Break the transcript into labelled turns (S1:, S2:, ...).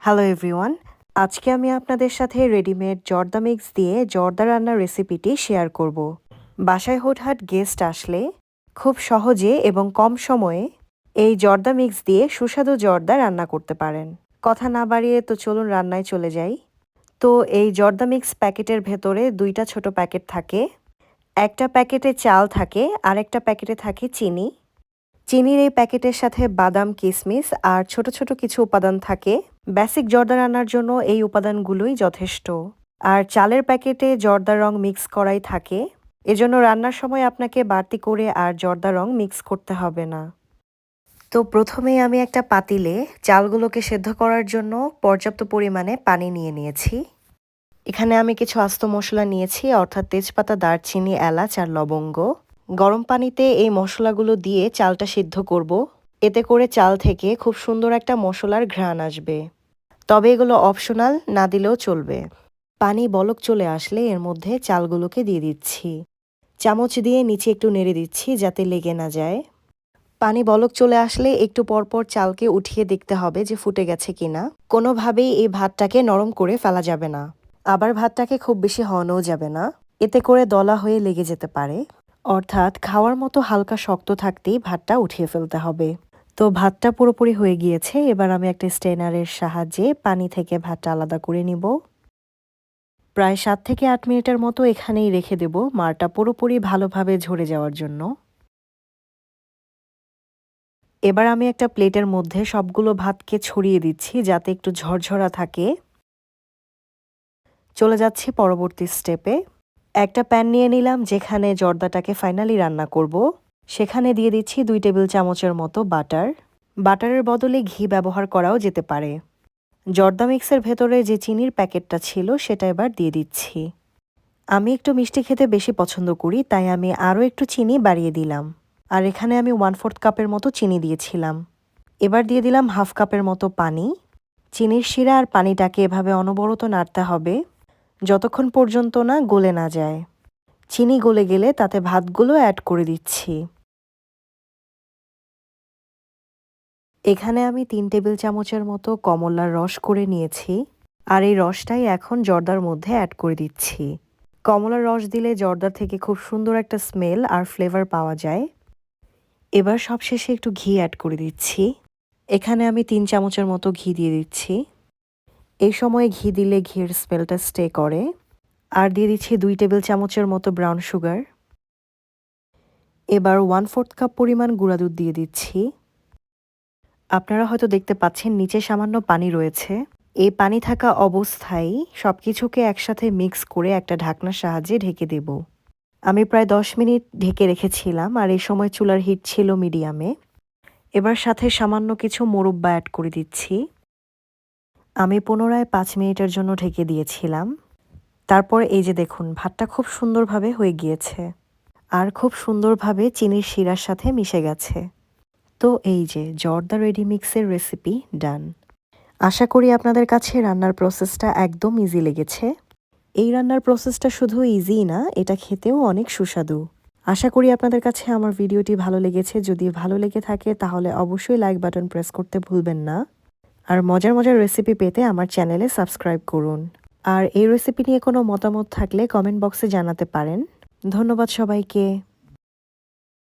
S1: Hello everyone, আজকে আমি আপনাদের সাথে রেডিমেড জর্দা মিক্স দিয়ে জর্দা রান্নার রেসিপিটি শেয়ার করব। বাসায় হুটহাট গেস্ট আসলে খুব সহজে এবং কম সময়ে এই জর্দা মিক্স দিয়ে সুস্বাদু জর্দা রান্না করতে পারেন। কথা না বাড়িয়ে তো চলুন রান্নায় চলে যাই। তো এই জর্দা মিক্স প্যাকেটের ভেতরে দুইটা ছোট প্যাকেট থাকে। একটা প্যাকেটে চাল থাকে, আরেকটা প্যাকেটে থাকে চিনি। চিনির এই প্যাকেটের সাথে বাদাম, কিশমিশ আর ছোট ছোট কিছু উপাদান থাকে। বেসিক জর্দা রান্নার জন্য এই উপাদানগুলোই যথেষ্ট। আর চালের প্যাকেটে জর্দার রং মিক্স করাই থাকে, এজন্য রান্নার সময় আপনাকে বাড়তি করে আর জর্দা রং মিক্স করতে হবে না। তো প্রথমেই আমি একটা পাতিলে চালগুলোকে সেদ্ধ করার জন্য পর্যাপ্ত পরিমাণে পানি নিয়ে নিয়েছি। এখানে আমি কিছু আস্ত মশলা নিয়েছি, অর্থাৎ তেজপাতা, দারচিনি, এলাচ আর লবঙ্গ। গরম পানিতে এই মশলাগুলো দিয়ে চালটা সিদ্ধ করব। এতে করে চাল থেকে খুব সুন্দর একটা মশলার ঘ্রাণ আসবে। তবে এগুলো অপশনাল, না দিলেও চলবে। পানি বলক চলে আসলে এর মধ্যে চালগুলোকে দিয়ে দিচ্ছি। চামচ দিয়ে নিচে একটু নেড়ে দিচ্ছি যাতে লেগে না যায়। পানি বলক চলে আসলে একটু পরপর চালকে উঠিয়ে দেখতে হবে যে ফুটে গেছে কিনা। কোনোভাবেই এই ভাতটাকে নরম করে ফেলা যাবে না, আবার ভাতটাকে খুব বেশি হওয়ানোও যাবে না, এতে করে দলা হয়ে লেগে যেতে পারে। অর্থাৎ খাওয়ার মতো হালকা শক্ত থাকতেই ভাতটা উঠিয়ে ফেলতে হবে। তো ভাতটা পুরোপুরি হয়ে গিয়েছে, এবার আমি একটা স্ট্রেনারের সাহায্যে পানি থেকে ভাতটা আলাদা করে নিব। প্রায় 7 থেকে 8 মিনিটের মতো এখানেই রেখে দেব মারটা পুরোপুরি ভালোভাবে ঝরে যাওয়ার জন্য। এবার আমি একটা প্লেটের মধ্যে সবগুলো ভাতকে ছড়িয়ে দিচ্ছি যাতে একটু ঝরঝরা থাকে। চলে যাচ্ছি পরবর্তী স্টেপে। একটা প্যান নিয়ে নিলাম যেখানে জর্দাটাকে ফাইনালি রান্না করব। সেখানে দিয়ে দিচ্ছি 2 টেবিল চামচের মতো বাটার। বাটারের বদলে ঘি ব্যবহার করাও যেতে পারে। জর্দা মিক্সের ভেতরে যে চিনির প্যাকেটটা ছিল সেটা এবার দিয়ে দিচ্ছি। আমি একটু মিষ্টি খেতে বেশি পছন্দ করি, তাই আমি আরও একটু চিনি বাড়িয়ে দিলাম। আর এখানে আমি 1/4 কাপের মতো চিনি দিয়েছিলাম। এবার দিয়ে দিলাম 1/2 কাপের মতো পানি। চিনির শিরা আর পানিটাকে এভাবে অনবরত নাড়তে হবে যতক্ষণ পর্যন্ত না গলে না যায়। চিনি গলে গেলে তাতে ভাতগুলো অ্যাড করে দিচ্ছি। এখানে আমি 3 টেবিল চামচের মতো কমলার রস করে নিয়েছি, আর এই রসটাই এখন জর্দার মধ্যে অ্যাড করে দিচ্ছি। কমলার রস দিলে জর্দার থেকে খুব সুন্দর একটা স্মেল আর ফ্লেভার পাওয়া যায়। এবার সবশেষে একটু ঘি অ্যাড করে দিচ্ছি। এখানে আমি 3 চামচের মতো ঘি দিয়ে দিচ্ছি। এই সময় ঘি দিলে ঘির স্মেলটা স্টে করে। আর দিয়ে দিচ্ছি 2 টেবিল চামচের মতো ব্রাউন সুগার। এবার 1/4 কাপ পরিমাণ গুঁড়া দুধ দিয়ে দিচ্ছি। আপনারা হয়তো দেখতে পাচ্ছেন নিচে সামান্য পানি রয়েছে। এই পানি থাকা অবস্থায় সবকিছুকে একসাথে মিক্স করে একটা ঢাকনার সাহায্যে ঢেকে দেব। আমি প্রায় 10 মিনিট ঢেকে রেখেছিলাম, আর এই সময় চুলার হিট ছিল মিডিয়ামে। এবার সাথে সামান্য কিছু মোরব্বা অ্যাড করে দিচ্ছি। আমি পুনরায় 5 মিনিটের জন্য ঢেকে দিয়েছিলাম। তারপর এই যে দেখুন, ভাতটা খুব সুন্দরভাবে হয়ে গিয়েছে আর খুব সুন্দরভাবে চিনির শিরার সাথে মিশে গেছে। তো এই যে জর্দা রেডি মিক্সের রেসিপি ডান। আশা করি আপনাদের কাছে রান্নার প্রসেসটা একদম ইজি লেগেছে। এই রান্নার প্রসেসটা শুধু ইজিই না, এটা খেতেও অনেক সুস্বাদু। আশা করি আপনাদের কাছে আমার ভিডিওটি ভালো লেগেছে। যদি ভালো লেগে থাকে তাহলে অবশ্যই লাইক বাটন প্রেস করতে ভুলবেন না। আর মজার মজার রেসিপি পেতে আমার চ্যানেলে সাবস্ক্রাইব করুন। আর এই রেসিপি নিয়ে কোনো মতামত থাকলে কমেন্ট বক্সে জানাতে পারেন। ধন্যবাদ সবাইকে।